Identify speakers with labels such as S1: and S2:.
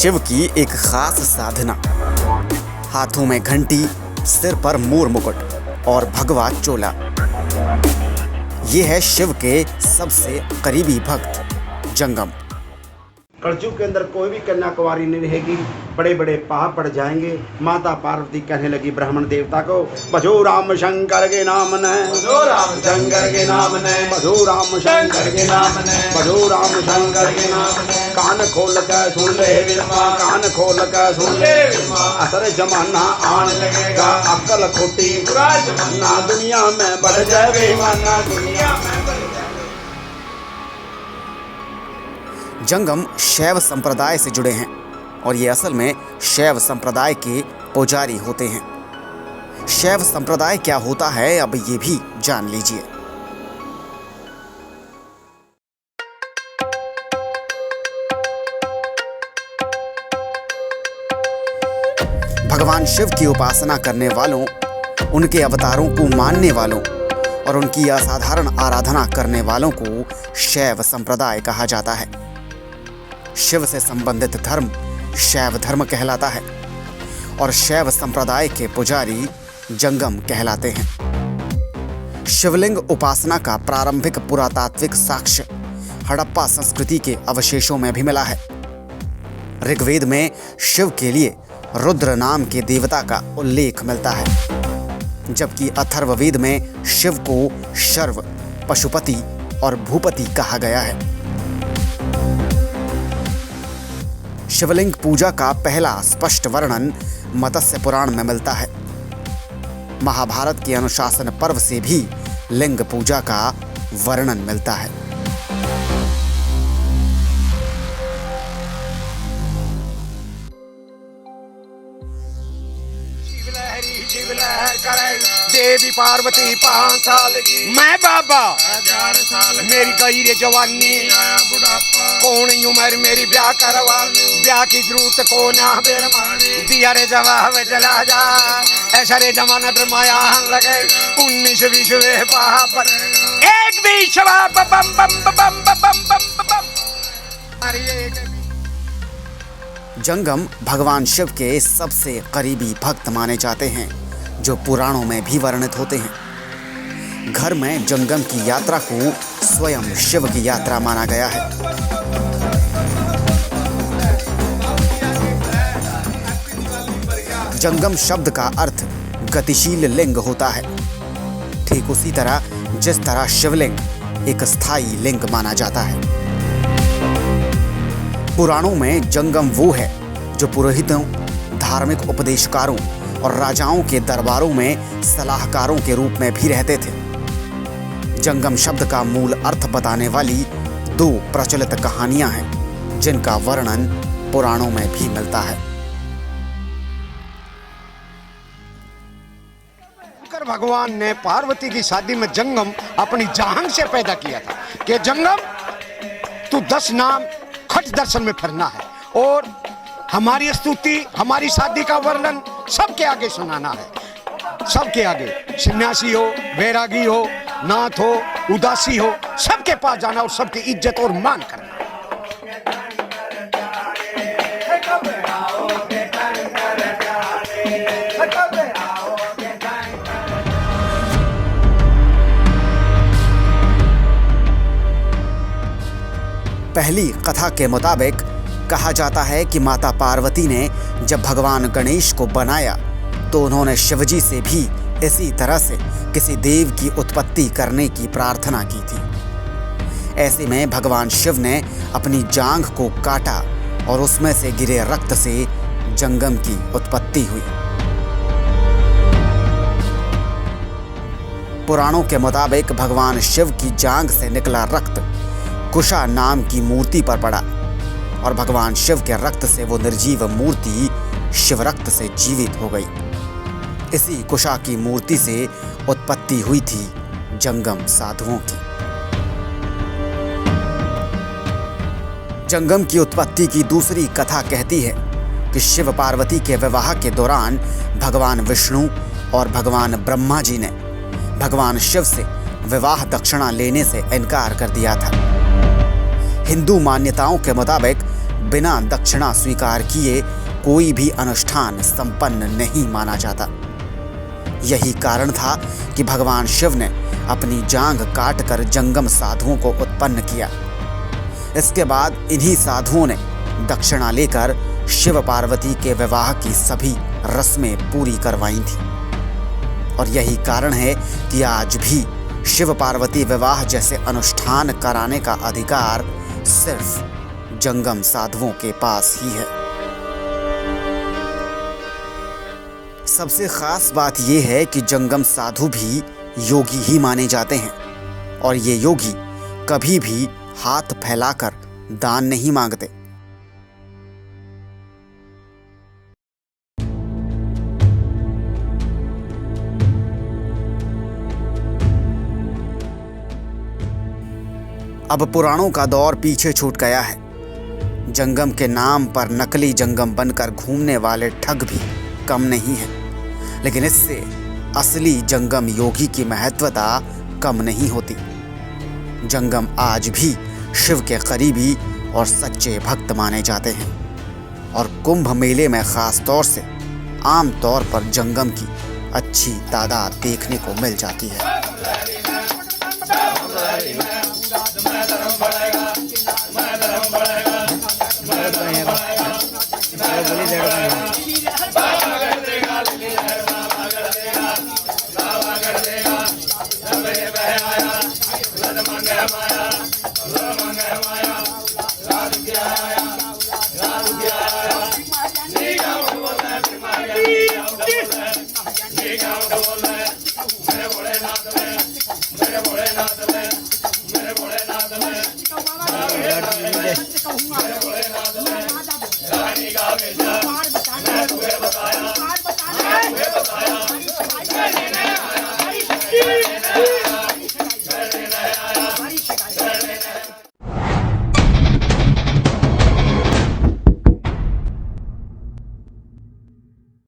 S1: शिव की एक खास साधना, हाथों में घंटी, सिर पर मोर मुकुट और भगवा चोला। ये है शिव के सबसे करीबी भक्त जंगम।
S2: कलयुग के अंदर कोई भी कन्या कुंवारी नहीं रहेगी, बड़े बड़े पाप पड़ जाएंगे। माता पार्वती कहने लगी ब्राह्मण देवता को, भजो राम शंकर के नाम ने, भजो राम शंकर के नाम ने, भजो राम शंकर के नाम ने, भजो राम शंकर के नाम ने। कान खोल कर सुन ले विरमा, कान खोल कर सुन ले विरमा। असर जमाना आने लगेगा, अक्ल खोटी पूरा जमाना, दुनिया में बढ़ जाए बेईमाना, दुनिया में बढ़ जाए।
S1: जंगम शैव संप्रदाय से जुड़े हैं और ये असल में शैव संप्रदाय के पुजारी होते हैं। शैव संप्रदाय क्या होता है, अब ये भी जान लीजिए। भगवान शिव की उपासना करने वालों, उनके अवतारों को मानने वालों और उनकी असाधारण आराधना करने वालों को शैव संप्रदाय कहा जाता है। शिव से संबंधित धर्म शैव धर्म कहलाता है और शैव संप्रदाय के पुजारी जंगम कहलाते हैं। शिवलिंग उपासना का प्रारंभिक पुरातात्विक साक्ष्य हड़प्पा संस्कृति के अवशेषों में भी मिला है। ऋग्वेद में शिव के लिए रुद्र नाम के देवता का उल्लेख मिलता है, जबकि अथर्ववेद में शिव को शर्व, पशुपति और भूपति कहा गया है। शिवलिंग पूजा का पहला स्पष्ट वर्णन मत्स्य पुराण में मिलता है। महाभारत के अनुशासन पर्व से भी लिंग पूजा का वर्णन मिलता है।
S3: देवी पार्वती 5 साल की, मैं बाबा 4 साल, मेरी गई रे जवानी, कौन उम्र मेरी ब्याह करवा, ब्याह की जरूरत को ना दिया रे जवाब चला जा। ऐसा रे जमाना माया लगे 19 20 पर एक भी शवाब बम बम बम बम बम।
S1: जंगम भगवान शिव के सबसे करीबी भक्त माने जाते हैं, जो पुराणों में भी वर्णित होते हैं। घर में जंगम की यात्रा को स्वयं शिव की यात्रा माना गया है। जंगम शब्द का अर्थ गतिशील लिंग होता है, ठीक उसी तरह जिस तरह शिवलिंग एक स्थायी लिंग माना जाता है। पुराणों में जंगम वो है जो पुरोहितों, धार्मिक उपदेशकारों और राजाओं के दरबारों में सलाहकारों के रूप में भी रहते थे। जंगम शब्द का मूल अर्थ बताने वाली 2 प्रचलित कहानियां हैं, जिनका वर्णन पुराणों में भी मिलता है।
S3: भगवान ने पार्वती की शादी में जंगम अपनी जाहन से पैदा किया था कि जंगम तू 10 नाम खट दर्शन में फिरना है और हमारी स्तुति, हमारी शादी का वर्णन सबके आगे सुनाना है। सबके आगे, सन्यासी हो, वैरागी हो, नाथ हो, उदासी हो, सबके पास जाना और सबकी इज्जत और मान करना।
S1: पहली कथा के मुताबिक कहा जाता है कि माता पार्वती ने जब भगवान गणेश को बनाया तो उन्होंने शिवजी से भी इसी तरह से किसी देव की उत्पत्ति करने की प्रार्थना की थी। ऐसे में भगवान शिव ने अपनी जांघ को काटा और उसमें से गिरे रक्त से जंगम की उत्पत्ति हुई। पुराणों के मुताबिक भगवान शिव की जांघ से निकला रक्त कुशा नाम की मूर्ति पर पड़ा और भगवान शिव के रक्त से वो निर्जीव मूर्ति शिव रक्त से जीवित हो गई। इसी कुशा की मूर्ति से उत्पत्ति हुई थी जंगम साधुओं की। जंगम की उत्पत्ति की दूसरी कथा कहती है कि शिव पार्वती के विवाह के दौरान भगवान विष्णु और भगवान ब्रह्मा जी ने भगवान शिव से विवाह दक्षिणा लेने से इनकार कर दिया था। हिंदू मान्यताओं के मुताबिक बिना दक्षिणा स्वीकार किए कोई भी अनुष्ठान संपन्न नहीं माना जाता। यही कारण था कि भगवान शिव ने अपनी जांघ काटकर जंगम साधुओं को उत्पन्न किया। इसके बाद इन्हीं साधुओं ने दक्षिणा लेकर शिव पार्वती के विवाह की सभी रस्में पूरी करवाई थीं। और यही कारण है कि आज भी शिव पार्वती विवाह जैसे अनुष्ठान कराने का अधिकार सिर्फ जंगम साधुओं के पास ही है। सबसे खास बात यह है कि जंगम साधु भी योगी ही माने जाते हैं और ये योगी कभी भी हाथ फैलाकर दान नहीं मांगते। अब पुराणों का दौर पीछे छूट गया है। जंगम के नाम पर नकली जंगम बनकर घूमने वाले ठग भी कम नहीं हैं, लेकिन इससे असली जंगम योगी की महत्वता कम नहीं होती। जंगम आज भी शिव के करीबी और सच्चे भक्त माने जाते हैं और कुंभ मेले में खास तौर से आम तौर पर जंगम की अच्छी तादाद देखने को मिल जाती है।
S4: Go